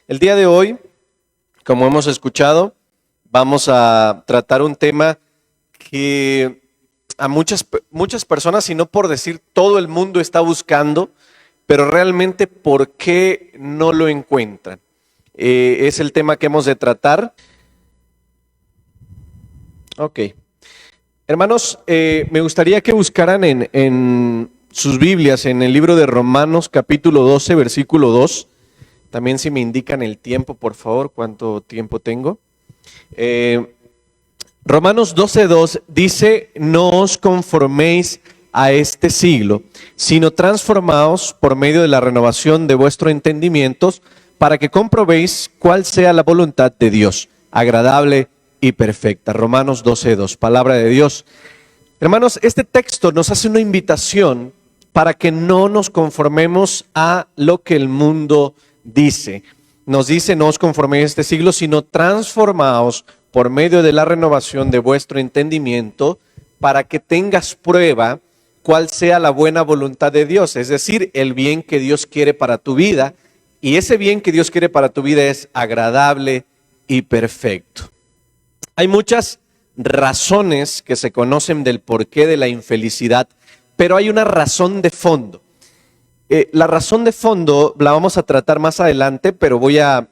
El día de hoy, como hemos escuchado, vamos a tratar un tema que a muchas personas, y no por decir todo el mundo está buscando, pero realmente ¿por qué no lo encuentran? Es el tema que hemos de tratar. Ok. Hermanos, me gustaría que buscaran en sus Biblias, en el libro de Romanos capítulo 12, versículo 2. También si me indican el tiempo, por favor, cuánto tiempo tengo. Romanos 12:2 dice: no os conforméis a este siglo, sino transformaos por medio de la renovación de vuestros entendimientos, para que comprobéis cuál sea la voluntad de Dios, agradable y perfecta. Romanos 12:2, palabra de Dios. Hermanos, este texto nos hace una invitación para que no nos conformemos a lo que el mundo dice. Nos dice: no os conforméis a este siglo, sino transformaos por medio de la renovación de vuestro entendimiento, para que tengas prueba cuál sea la buena voluntad de Dios, es decir, el bien que Dios quiere para tu vida. Y ese bien que Dios quiere para tu vida es agradable y perfecto. Hay muchas razones que se conocen del porqué de la infelicidad, pero hay una razón de fondo. La razón de fondo la vamos a tratar más adelante, pero voy a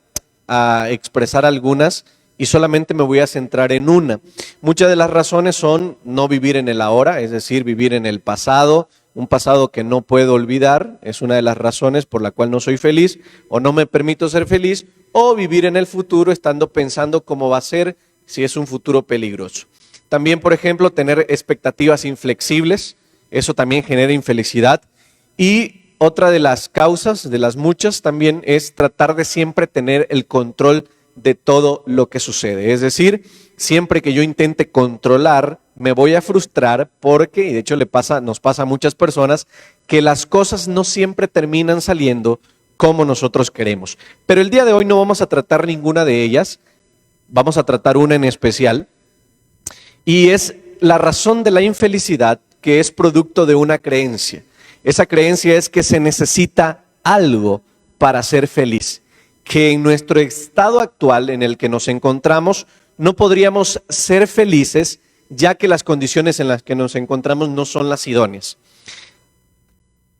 expresar algunas y solamente me voy a centrar en una. Muchas de las razones son no vivir en el ahora, es decir, vivir en el pasado, un pasado que no puedo olvidar, es una de las razones por la cual no soy feliz o no me permito ser feliz, o vivir en el futuro estando pensando cómo va a ser si es un futuro peligroso. También, por ejemplo, tener expectativas inflexibles, eso también genera infelicidad. Y otra de las causas, de las muchas también, es tratar de siempre tener el control de todo lo que sucede. Es decir, siempre que yo intente controlar, me voy a frustrar porque, y de hecho nos pasa a muchas personas, que las cosas no siempre terminan saliendo como nosotros queremos. Pero el día de hoy no vamos a tratar ninguna de ellas, vamos a tratar una en especial, y es la razón de la infelicidad, que es producto de una creencia. Esa creencia es que se necesita algo para ser feliz, que en nuestro estado actual en el que nos encontramos no podríamos ser felices, ya que las condiciones en las que nos encontramos no son las idóneas.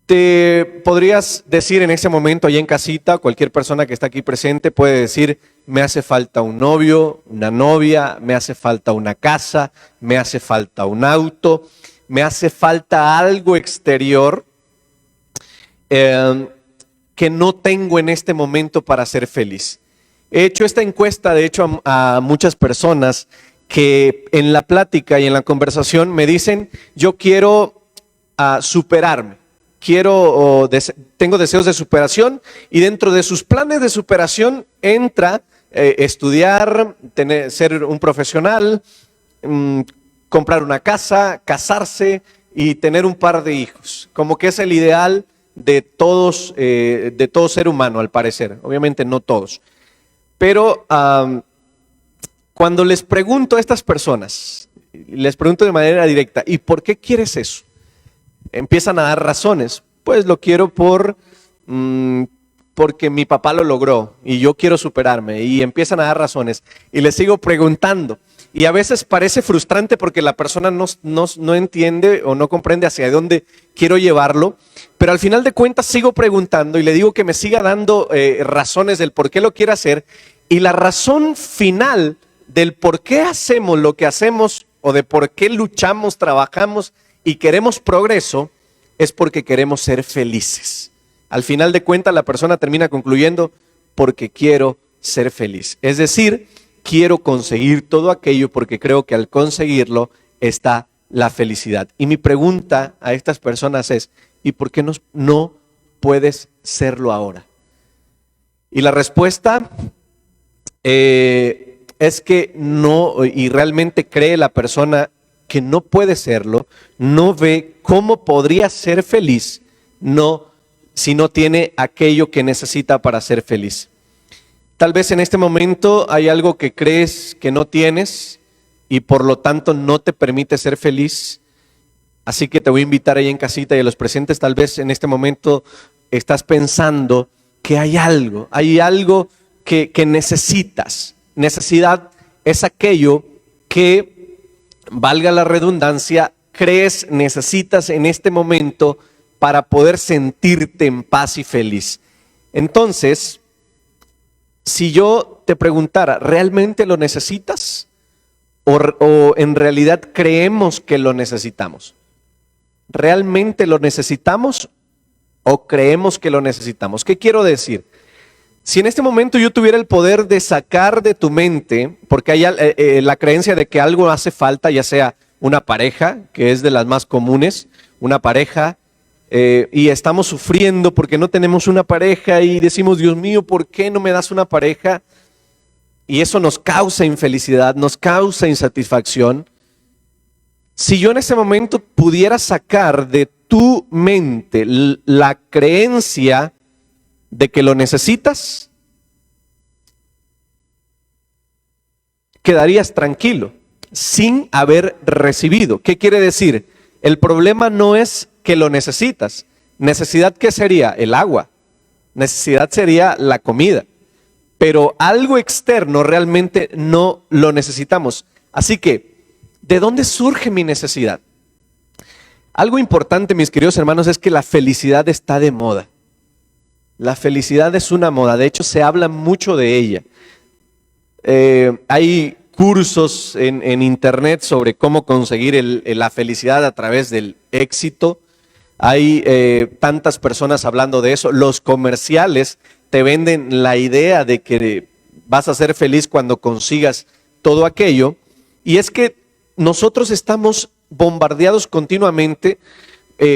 Te podrías decir en ese momento allá en casita, cualquier persona que está aquí presente puede decir: me hace falta un novio, una novia, me hace falta una casa, me hace falta un auto, me hace falta algo exterior que no tengo en este momento para ser feliz. He hecho esta encuesta, de hecho, a muchas personas que en la plática y en la conversación me dicen: yo quiero superarme, tengo deseos de superación, y dentro de sus planes de superación entra estudiar, ser un profesional, comprar una casa, casarse y tener un par de hijos, como que es el ideal de todo ser humano, al parecer. Obviamente no todos, pero cuando les pregunto a estas personas, les pregunto de manera directa: ¿y por qué quieres eso? Empiezan a dar razones. Pues lo quiero porque mi papá lo logró y yo quiero superarme, y empiezan a dar razones, y les sigo preguntando. Y a veces parece frustrante porque la persona no entiende o no comprende hacia dónde quiero llevarlo, pero al final de cuentas sigo preguntando y le digo que me siga dando razones del por qué lo quiere hacer. Y la razón final del por qué hacemos lo que hacemos, o de por qué luchamos, trabajamos y queremos progreso, es porque queremos ser felices. Al final de cuentas la persona termina concluyendo: porque quiero ser feliz. Es decir, quiero conseguir todo aquello porque creo que al conseguirlo está la felicidad. Y mi pregunta a estas personas es: ¿y por qué no puedes serlo ahora? Y la respuesta es que no, y realmente cree la persona que no puede serlo, no ve cómo podría ser feliz si no tiene aquello que necesita para ser feliz. Tal vez en este momento hay algo que crees que no tienes y por lo tanto no te permite ser feliz. Así que te voy a invitar ahí en casita y a los presentes, tal vez en este momento estás pensando que hay algo que necesitas. Necesidad es aquello que, valga la redundancia, crees, necesitas en este momento para poder sentirte en paz y feliz. Entonces, si yo te preguntara, ¿realmente lo necesitas? ¿O en realidad creemos que lo necesitamos? ¿Realmente lo necesitamos o creemos que lo necesitamos? ¿Qué quiero decir? Si en este momento yo tuviera el poder de sacar de tu mente, porque hay la creencia de que algo hace falta, ya sea una pareja, que es de las más comunes, una pareja, y estamos sufriendo porque no tenemos una pareja y decimos, Dios mío, ¿por qué no me das una pareja? Y eso nos causa infelicidad, nos causa insatisfacción. Si yo en ese momento pudiera sacar de tu mente la creencia de que lo necesitas, quedarías tranquilo, sin haber recibido. ¿Qué quiere decir? El problema no es que lo necesitas. ¿Necesidad qué sería? El agua. Necesidad sería la comida. Pero algo externo realmente no lo necesitamos. Así que, ¿de dónde surge mi necesidad? Algo importante, mis queridos hermanos, es que la felicidad está de moda. La felicidad es una moda, de hecho se habla mucho de ella. Hay cursos en internet sobre cómo conseguir la felicidad a través del éxito. Hay tantas personas hablando de eso. Los comerciales te venden la idea de que vas a ser feliz cuando consigas todo aquello. Y es que nosotros estamos bombardeados continuamente,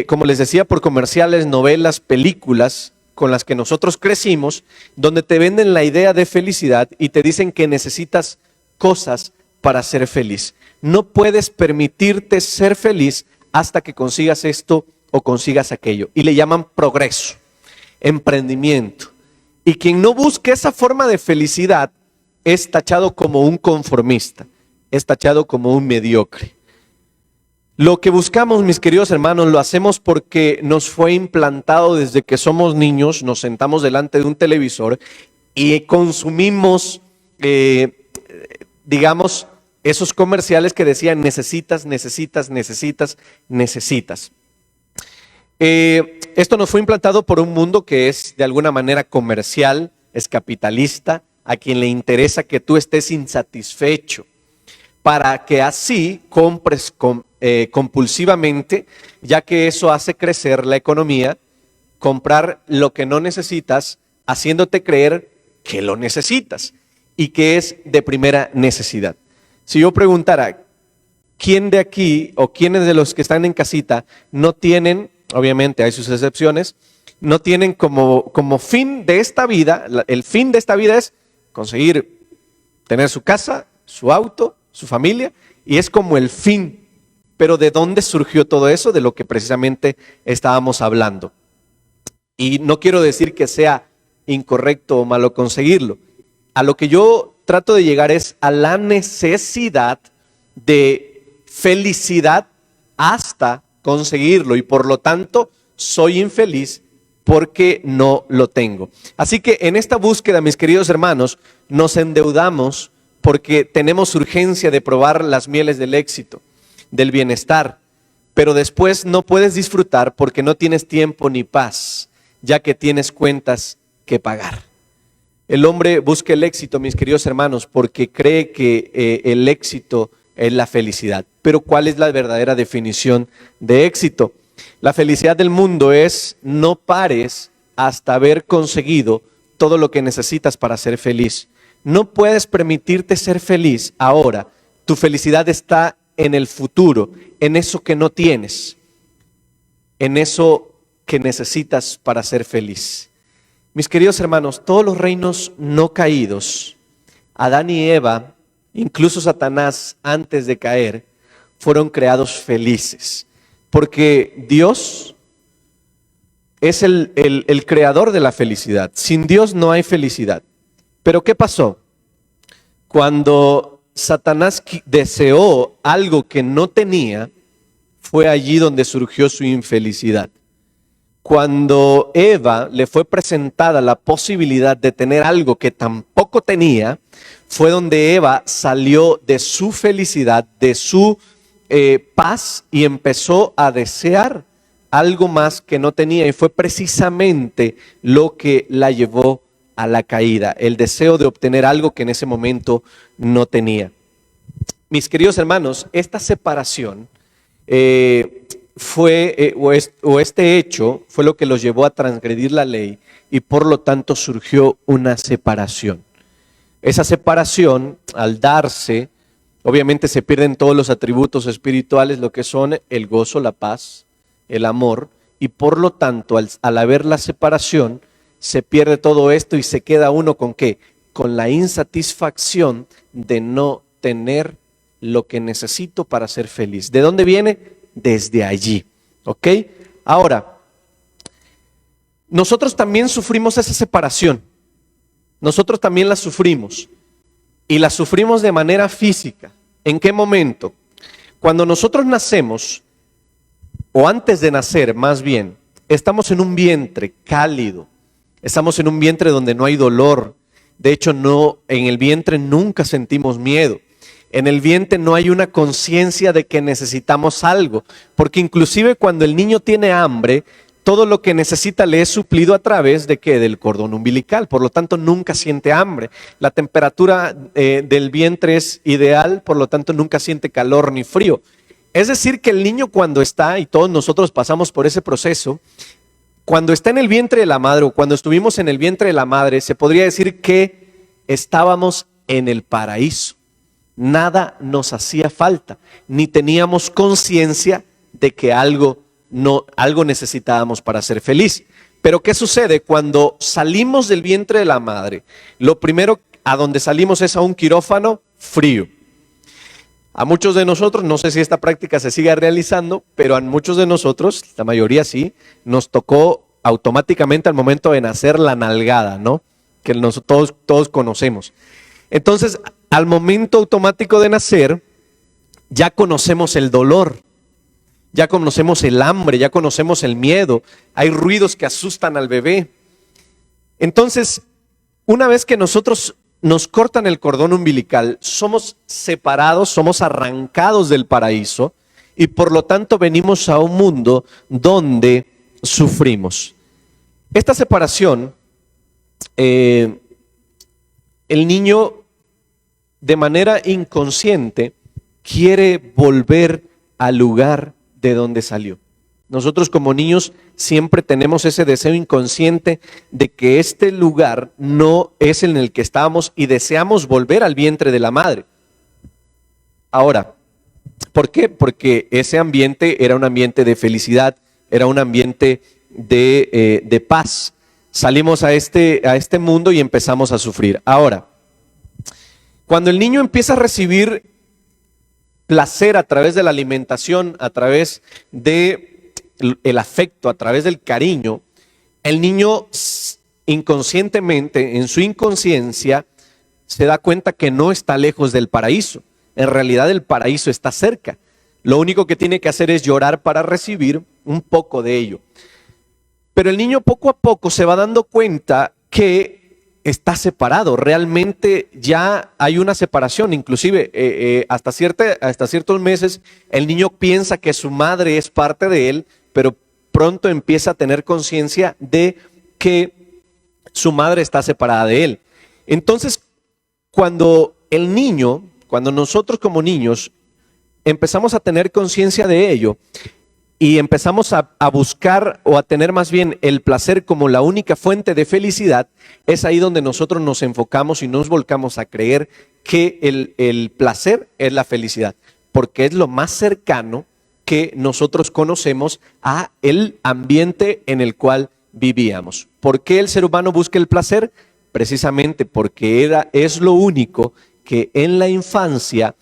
como les decía, por comerciales, novelas, películas con las que nosotros crecimos, donde te venden la idea de felicidad y te dicen que necesitas cosas para ser feliz. No puedes permitirte ser feliz hasta que consigas esto o consigas aquello. Y le llaman progreso, emprendimiento. Y quien no busque esa forma de felicidad es tachado como un conformista, es tachado como un mediocre. Lo que buscamos, mis queridos hermanos, lo hacemos porque nos fue implantado desde que somos niños, nos sentamos delante de un televisor y consumimos, digamos, esos comerciales que decían necesitas, necesitas, necesitas, necesitas. Esto nos fue implantado por un mundo que es de alguna manera comercial, es capitalista, a quien le interesa que tú estés insatisfecho, para que así compres compulsivamente, ya que eso hace crecer la economía, comprar lo que no necesitas, haciéndote creer que lo necesitas y que es de primera necesidad. Si yo preguntara, ¿quién de aquí o quiénes de los que están en casita no tienen, obviamente hay sus excepciones, no tienen como fin de esta vida, el fin de esta vida es conseguir tener su casa, su auto, su familia, y es como el fin. Pero ¿de dónde surgió todo eso? De lo que precisamente estábamos hablando. Y no quiero decir que sea incorrecto o malo conseguirlo. A lo que yo trato de llegar es a la necesidad de felicidad hasta conseguirlo. Y por lo tanto, soy infeliz porque no lo tengo. Así que en esta búsqueda, mis queridos hermanos, nos endeudamos porque tenemos urgencia de probar las mieles del éxito, del bienestar, pero después no puedes disfrutar porque no tienes tiempo ni paz, ya que tienes cuentas que pagar. El hombre busca el éxito, mis queridos hermanos, porque cree que el éxito es la felicidad. Pero ¿cuál es la verdadera definición de éxito? La felicidad del mundo es no pares hasta haber conseguido todo lo que necesitas para ser feliz. No puedes permitirte ser feliz ahora. Tu felicidad está en el futuro, en eso que no tienes, en eso que necesitas para ser feliz. Mis queridos hermanos, todos los reinos no caídos, Adán y Eva, incluso Satanás antes de caer, fueron creados felices, porque Dios es el creador de la felicidad. Sin Dios no hay felicidad. Pero ¿qué pasó? Cuando Satanás deseó algo que no tenía, fue allí donde surgió su infelicidad. cuando Eva le fue presentada la posibilidad de tener algo que tampoco tenía, fue donde Eva salió de su felicidad, de su paz, y empezó a desear algo más que no tenía, y fue precisamente lo que la llevó a la caída, el deseo de obtener algo que en ese momento no tenía. Mis queridos hermanos, esta separación este hecho fue lo que los llevó a transgredir la ley, y por lo tanto surgió una separación. Esa separación, al darse, obviamente se pierden todos los atributos espirituales, lo que son el gozo, la paz, el amor, y por lo tanto al haber la separación se pierde todo esto y se queda uno ¿con qué? Con la insatisfacción de no tener lo que necesito para ser feliz. ¿De dónde viene? Desde allí, ¿ok? Ahora, nosotros también sufrimos esa separación. Nosotros también la sufrimos, y la sufrimos de manera física. ¿En qué momento? Cuando nosotros nacemos, o antes de nacer más bien, estamos en un vientre cálido, estamos en un vientre donde no hay dolor. De hecho, en el vientre nunca sentimos miedo. En el vientre no hay una conciencia de que necesitamos algo, porque inclusive cuando el niño tiene hambre, todo lo que necesita le es suplido a través de ¿qué? Del cordón umbilical. Por lo tanto, nunca siente hambre. La temperatura del vientre es ideal, por lo tanto, nunca siente calor ni frío. Es decir, que el niño cuando está, y todos nosotros pasamos por ese proceso, cuando está en el vientre de la madre, o cuando estuvimos en el vientre de la madre, se podría decir que estábamos en el paraíso. Nada nos hacía falta, ni teníamos conciencia de que algo necesitábamos para ser feliz. Pero ¿qué sucede? Cuando salimos del vientre de la madre, lo primero a donde salimos es a un quirófano frío. A muchos de nosotros, no sé si esta práctica se sigue realizando, pero a muchos de nosotros, la mayoría sí, nos tocó automáticamente al momento de nacer la nalgada, ¿no? Que todos conocemos. Entonces, al momento automático de nacer, ya conocemos el dolor, ya conocemos el hambre, ya conocemos el miedo. Hay ruidos que asustan al bebé. Entonces, una vez que nosotros nos cortan el cordón umbilical, somos separados, somos arrancados del paraíso, y por lo tanto venimos a un mundo donde sufrimos. Esta separación, el niño de manera inconsciente quiere volver al lugar de donde salió. Nosotros como niños siempre tenemos ese deseo inconsciente de que este lugar no es en el que estábamos, y deseamos volver al vientre de la madre. Ahora, ¿por qué? Porque ese ambiente era un ambiente de felicidad, era un ambiente de paz. Salimos a este mundo y empezamos a sufrir. Ahora, cuando el niño empieza a recibir placer a través de la alimentación, a través del afecto, a través del cariño, el niño inconscientemente, en su inconsciencia, se da cuenta que no está lejos del paraíso. En realidad el paraíso está cerca. Lo único que tiene que hacer es llorar para recibir un poco de ello. Pero el niño poco a poco se va dando cuenta que está separado. Realmente ya hay una separación. Inclusive hasta ciertos meses el niño piensa que su madre es parte de él, pero pronto empieza a tener conciencia de que su madre está separada de él. Entonces, cuando nosotros como niños empezamos a tener conciencia de ello, y empezamos a buscar, o a tener más bien el placer como la única fuente de felicidad, es ahí donde nosotros nos enfocamos y nos volcamos a creer que el placer es la felicidad, porque es lo más cercano que nosotros conocemos a el ambiente en el cual vivíamos. ¿Por qué el ser humano busca el placer? Precisamente porque es lo único que en la infancia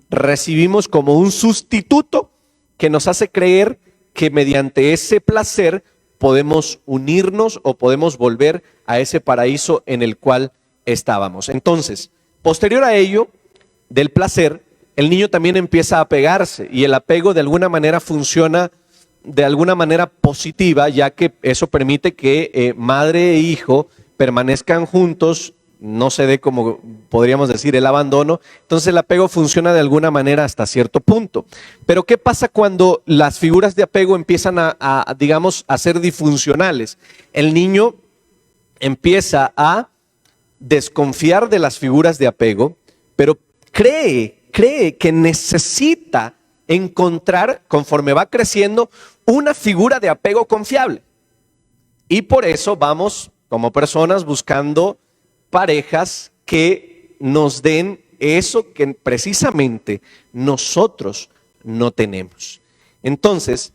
recibimos como un sustituto que nos hace creer que mediante ese placer podemos unirnos o podemos volver a ese paraíso en el cual estábamos. Entonces, posterior a ello, del placer, el niño también empieza a apegarse, y el apego de alguna manera funciona de alguna manera positiva, ya que eso permite que madre e hijo permanezcan juntos, no se dé, como podríamos decir, el abandono. Entonces el apego funciona de alguna manera hasta cierto punto. Pero ¿qué pasa cuando las figuras de apego empiezan digamos, a ser disfuncionales? El niño empieza a desconfiar de las figuras de apego, pero cree que necesita encontrar, conforme va creciendo, una figura de apego confiable. Y por eso vamos, como personas, buscando parejas que nos den eso que precisamente nosotros no tenemos. Entonces,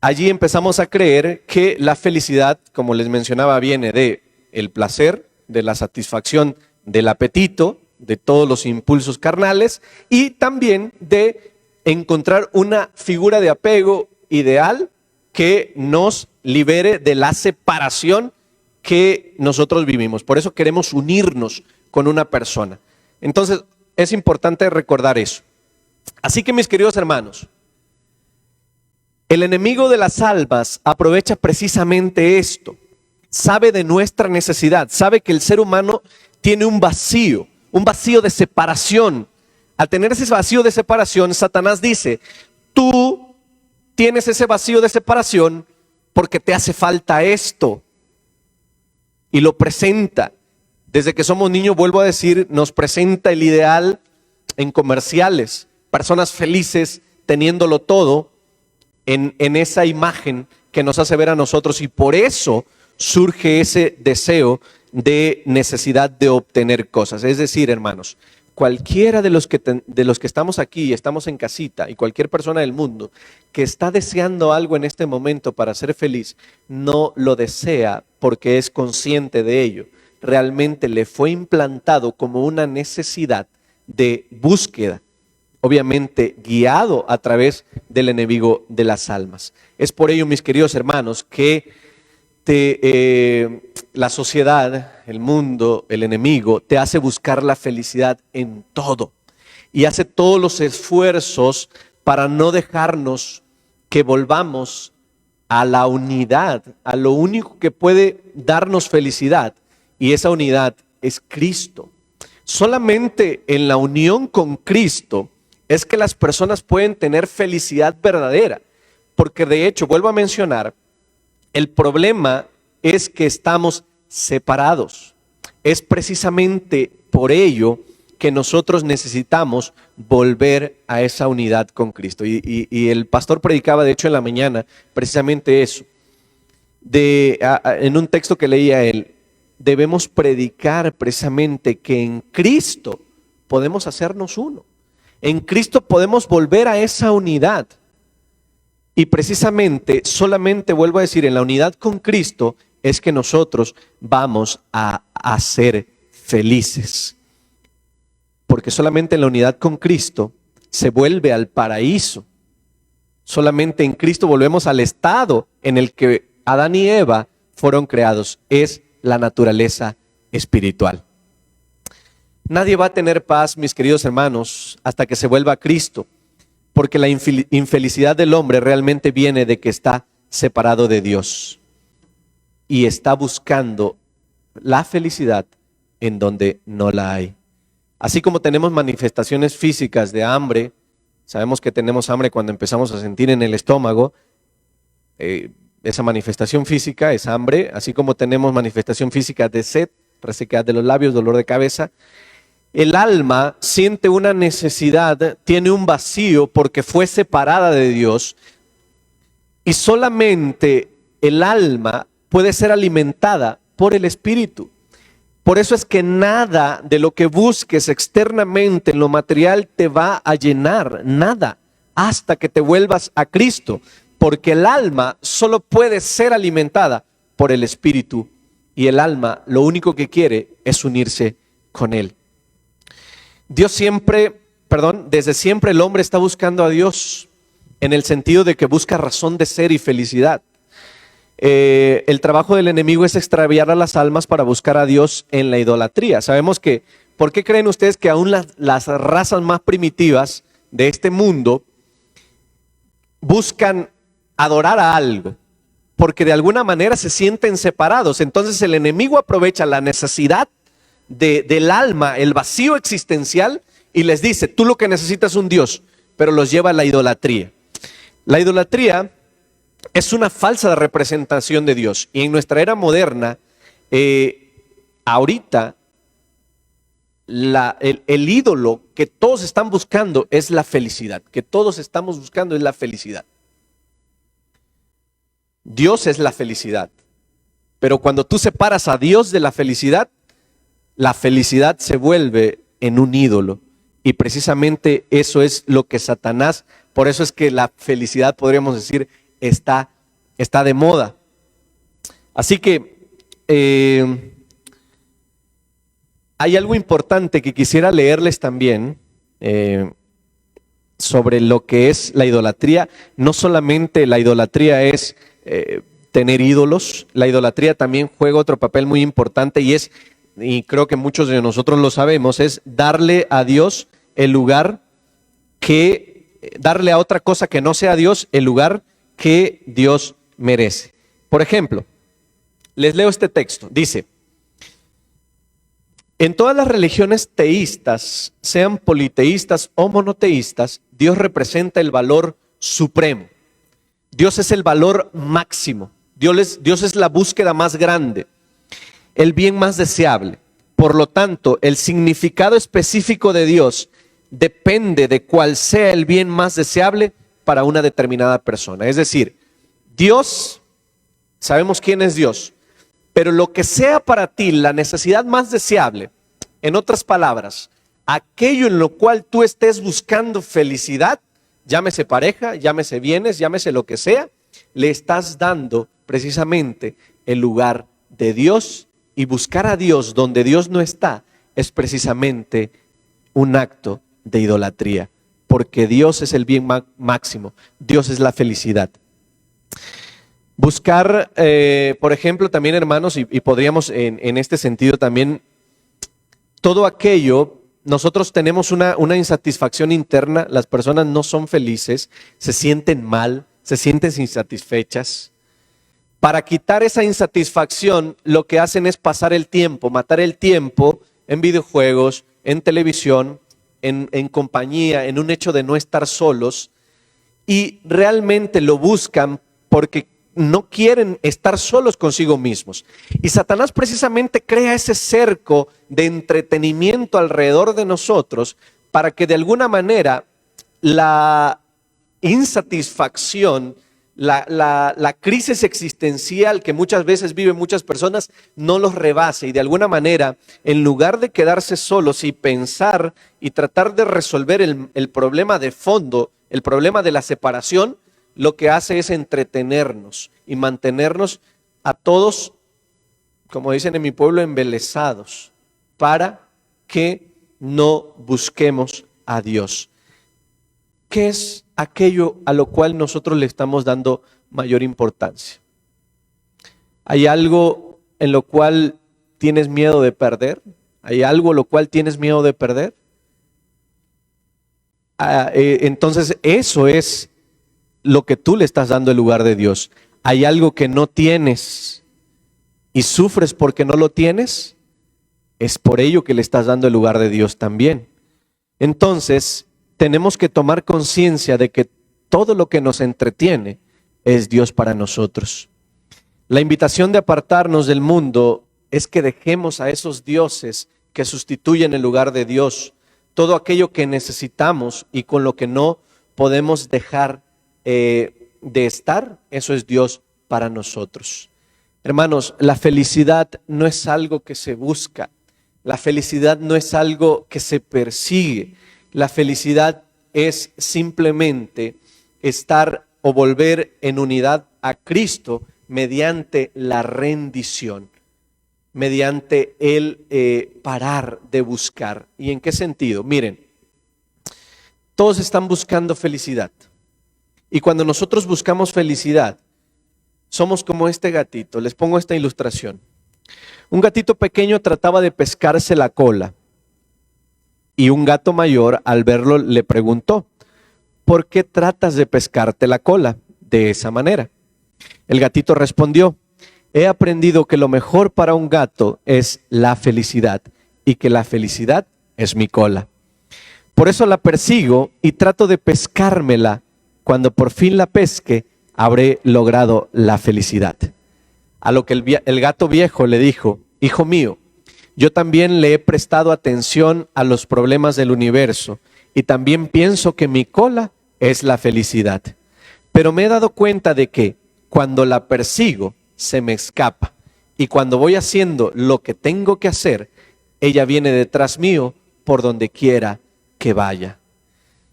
allí empezamos a creer que la felicidad, como les mencionaba, viene de el placer, de la satisfacción del apetito, de todos los impulsos carnales, y también de encontrar una figura de apego ideal que nos libere de la separación que nosotros vivimos. Por eso queremos unirnos con una persona. Entonces, es importante recordar eso. Así que, mis queridos hermanos, el enemigo de las almas aprovecha precisamente esto. Sabe de nuestra necesidad, sabe que el ser humano tiene un vacío de separación. Al tener ese vacío de separación, Satanás dice: tú tienes ese vacío de separación porque te hace falta esto. Y lo presenta. Desde que somos niños, vuelvo a decir, nos presenta el ideal en comerciales. Personas felices teniéndolo todo en esa imagen que nos hace ver a nosotros. Y por eso surge ese deseo de necesidad de obtener cosas. Es decir, hermanos, cualquiera de los que estamos aquí y estamos en casita, y cualquier persona del mundo que está deseando algo en este momento para ser feliz, no lo desea porque es consciente de ello. Realmente le fue implantado como una necesidad de búsqueda, obviamente guiado a través del enemigo de las almas. Es por ello, mis queridos hermanos, que la sociedad, el mundo, el enemigo, te hace buscar la felicidad en todo y hace todos los esfuerzos para no dejarnos que volvamos a la unidad, a lo único que puede darnos felicidad, y esa unidad es Cristo. Solamente en la unión con Cristo es que las personas pueden tener felicidad verdadera, porque de hecho, vuelvo a mencionar, el problema es que estamos separados. Es precisamente por ello que nosotros necesitamos volver a esa unidad con Cristo. Y el pastor predicaba, de hecho, en la mañana, precisamente eso. En un texto que leía él, debemos predicar precisamente que en Cristo podemos hacernos uno. En Cristo podemos volver a esa unidad. Y precisamente, solamente vuelvo a decir, en la unidad con Cristo es que nosotros vamos a ser felices. Porque solamente en la unidad con Cristo se vuelve al paraíso. Solamente en Cristo volvemos al estado en el que Adán y Eva fueron creados. Es la naturaleza espiritual. Nadie va a tener paz, mis queridos hermanos, hasta que se vuelva a Cristo. Porque la infelicidad del hombre realmente viene de que está separado de Dios y está buscando la felicidad en donde no la hay. Así como tenemos manifestaciones físicas de hambre, sabemos que tenemos hambre cuando empezamos a sentir en el estómago, esa manifestación física es hambre, así como tenemos manifestación física de sed, resequedad de los labios, dolor de cabeza. El alma siente una necesidad, tiene un vacío porque fue separada de Dios, y solamente el alma puede ser alimentada por el Espíritu. Por eso es que nada de lo que busques externamente en lo material te va a llenar, nada, hasta que te vuelvas a Cristo, porque el alma solo puede ser alimentada por el Espíritu, y el alma lo único que quiere es unirse con Él. Desde siempre el hombre está buscando a Dios, en el sentido de que busca razón de ser y felicidad. El trabajo del enemigo es extraviar a las almas para buscar a Dios en la idolatría. Sabemos que, ¿por qué creen ustedes que aún las razas más primitivas de este mundo buscan adorar a algo, porque de alguna manera se sienten separados. Entonces el enemigo aprovecha la necesidad del alma, el vacío existencial, y les dice, tú lo que necesitas es un Dios, pero los lleva a la idolatría. La idolatría es una falsa representación de Dios, y en nuestra era moderna, ahorita, el ídolo que todos están buscando es la felicidad, que todos estamos buscando es la felicidad. Dios es la felicidad, pero cuando tú separas a Dios de la felicidad se vuelve en un ídolo, y precisamente eso es lo que Satanás, por eso es que la felicidad, podríamos decir, está de moda. Así que hay algo importante que quisiera leerles también sobre lo que es la idolatría. No solamente la idolatría es tener ídolos, la idolatría también juega otro papel muy importante, y creo que muchos de nosotros lo sabemos, es darle a Dios el lugar darle a otra cosa que no sea Dios el lugar que Dios merece. Por ejemplo, les leo este texto, dice: en todas las religiones teístas, sean politeístas o monoteístas, Dios representa el valor supremo. Dios es el valor máximo. Dios es la búsqueda más grande, el bien más deseable. Por lo tanto, el significado específico de Dios depende de cuál sea el bien más deseable para una determinada persona. Es decir, Dios, sabemos quién es Dios, pero lo que sea para ti la necesidad más deseable, en otras palabras, aquello en lo cual tú estés buscando felicidad, llámese pareja, llámese bienes, llámese lo que sea, le estás dando precisamente el lugar de Dios, y buscar a Dios donde Dios no está es precisamente un acto de idolatría, porque Dios es el bien máximo, Dios es la felicidad. Buscar, por ejemplo, también, hermanos, y podríamos en este sentido también, todo aquello, nosotros tenemos una insatisfacción interna, las personas no son felices, se sienten mal, se sienten insatisfechas. Para quitar esa insatisfacción, lo que hacen es pasar el tiempo, matar el tiempo en videojuegos, en televisión, en compañía, en un hecho de no estar solos, y realmente lo buscan porque no quieren estar solos consigo mismos. Y Satanás precisamente crea ese cerco de entretenimiento alrededor de nosotros para que de alguna manera la insatisfacción, la crisis existencial que muchas veces viven muchas personas no los rebase, y de alguna manera, en lugar de quedarse solos y pensar y tratar de resolver el problema de fondo, el problema de la separación, lo que hace es entretenernos y mantenernos a todos, como dicen en mi pueblo, embelesados, para que no busquemos a Dios. ¿Qué es aquello a lo cual nosotros le estamos dando mayor importancia? ¿Hay algo en lo cual tienes miedo de perder? ¿Hay algo en lo cual tienes miedo de perder? Entonces eso es lo que tú le estás dando el lugar de Dios. ¿Hay algo que no tienes y sufres porque no lo tienes? Es por ello que le estás dando el lugar de Dios también. Entonces tenemos que tomar conciencia de que todo lo que nos entretiene es Dios para nosotros. La invitación de apartarnos del mundo es que dejemos a esos dioses que sustituyen el lugar de Dios, todo aquello que necesitamos y con lo que no podemos dejar de estar, eso es Dios para nosotros. Hermanos, la felicidad no es algo que se busca, la felicidad no es algo que se persigue. La felicidad es simplemente estar o volver en unidad a Cristo mediante la rendición, mediante el parar de buscar. ¿Y en qué sentido? Miren, todos están buscando felicidad. Y cuando nosotros buscamos felicidad, somos como este gatito. Les pongo esta ilustración. Un gatito pequeño trataba de pescarse la cola. Y un gato mayor, al verlo, le preguntó: ¿por qué tratas de pescarte la cola? de esa manera. El gatito respondió: he aprendido que lo mejor para un gato es la felicidad y que la felicidad es mi cola. Por eso la persigo y trato de pescármela. Cuando por fin la pesque, habré logrado la felicidad. A lo que el gato viejo le dijo: hijo mío, yo también le he prestado atención a los problemas del universo y también pienso que mi cola es la felicidad. Pero me he dado cuenta de que cuando la persigo, se me escapa. Y cuando voy haciendo lo que tengo que hacer, ella viene detrás mío por donde quiera que vaya.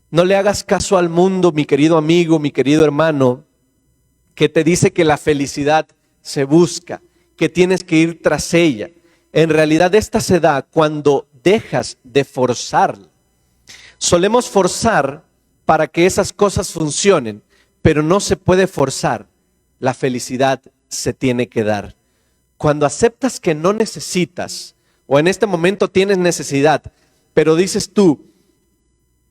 No le hagas caso al mundo, mi querido amigo, mi querido hermano, que te dice que la felicidad se busca, que tienes que ir tras ella. En realidad esta se da cuando dejas de forzarla. Solemos forzar para que esas cosas funcionen, pero no se puede forzar. La felicidad se tiene que dar. Cuando aceptas que no necesitas, o en este momento tienes necesidad, pero dices tú: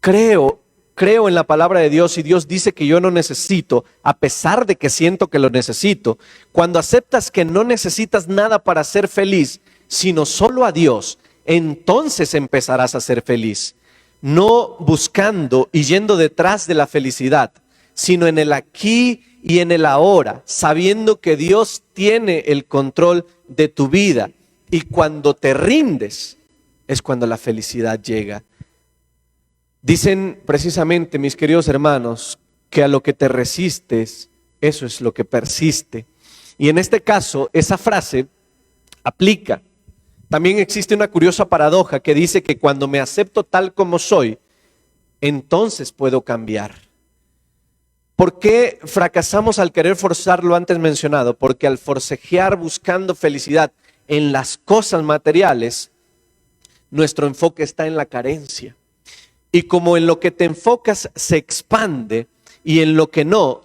creo en la palabra de Dios y Dios dice que yo no necesito, a pesar de que siento que lo necesito. Cuando aceptas que no necesitas nada para ser feliz, sino solo a Dios, entonces empezarás a ser feliz. No buscando y yendo detrás de la felicidad, sino en el aquí y en el ahora, sabiendo que Dios tiene el control de tu vida. Y cuando te rindes, es cuando la felicidad llega. Dicen precisamente, mis queridos hermanos, que a lo que te resistes, eso es lo que persiste. Y en este caso, esa frase aplica. También existe una curiosa paradoja que dice que cuando me acepto tal como soy, entonces puedo cambiar. ¿Por qué fracasamos al querer forzar lo antes mencionado? Porque al forcejear buscando felicidad en las cosas materiales, nuestro enfoque está en la carencia. Y como en lo que te enfocas se expande y en lo que no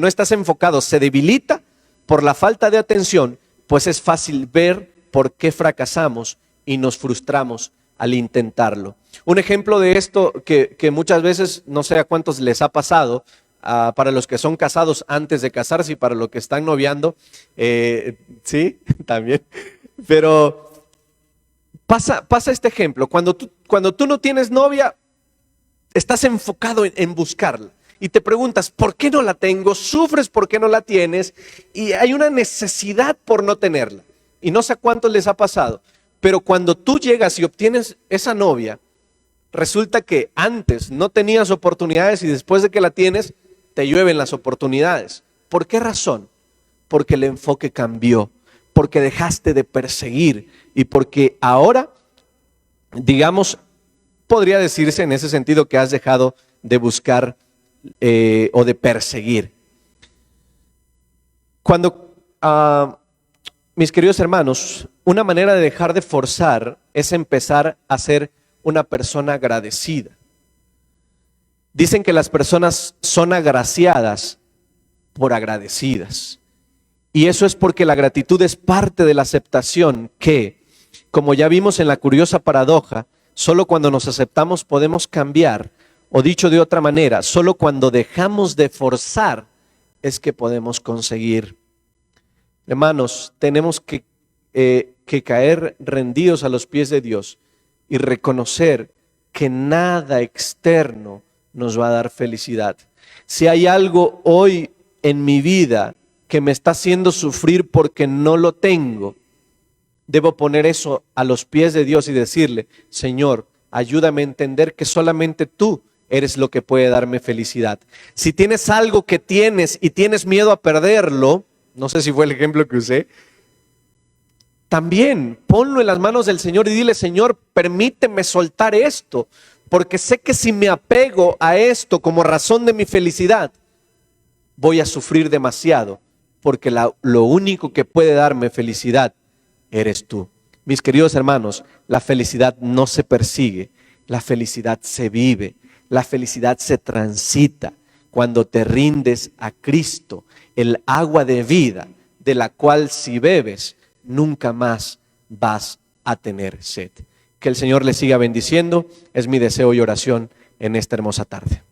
estás enfocado se debilita por la falta de atención, pues es fácil ver por qué fracasamos y nos frustramos al intentarlo. Un ejemplo de esto que muchas veces, no sé a cuántos les ha pasado, para los que son casados antes de casarse y para los que están noviando, sí, también, pero pasa este ejemplo. Cuando tú no tienes novia, estás enfocado en buscarla y te preguntas: ¿por qué no la tengo? Sufres porque no la tienes y hay una necesidad por no tenerla. Y no sé a cuántos les ha pasado, pero cuando tú llegas y obtienes esa novia, resulta que antes no tenías oportunidades y después de que la tienes, te llueven las oportunidades. ¿Por qué razón? Porque el enfoque cambió, porque dejaste de perseguir y porque ahora, digamos, podría decirse en ese sentido que has dejado de buscar o de perseguir. Cuando, mis queridos hermanos, una manera de dejar de forzar es empezar a ser una persona agradecida. Dicen que las personas son agraciadas por agradecidas. Y eso es porque la gratitud es parte de la aceptación que, como ya vimos en la curiosa paradoja, solo cuando nos aceptamos podemos cambiar, o dicho de otra manera, solo cuando dejamos de forzar es que podemos conseguir. Hermanos, tenemos que caer rendidos a los pies de Dios y reconocer que nada externo nos va a dar felicidad. Si hay algo hoy en mi vida que me está haciendo sufrir porque no lo tengo, debo poner eso a los pies de Dios y decirle: Señor, ayúdame a entender que solamente tú eres lo que puede darme felicidad. Si tienes algo que tienes y tienes miedo a perderlo, no sé si fue el ejemplo que usé, también ponlo en las manos del Señor y dile: Señor, permíteme soltar esto, porque sé que si me apego a esto como razón de mi felicidad, voy a sufrir demasiado, porque lo único que puede darme felicidad eres tú. Mis queridos hermanos, la felicidad no se persigue, la felicidad se vive, la felicidad se transita cuando te rindes a Cristo, el agua de vida, de la cual si bebes, nunca más vas a tener sed. Que el Señor les siga bendiciendo, es mi deseo y oración en esta hermosa tarde.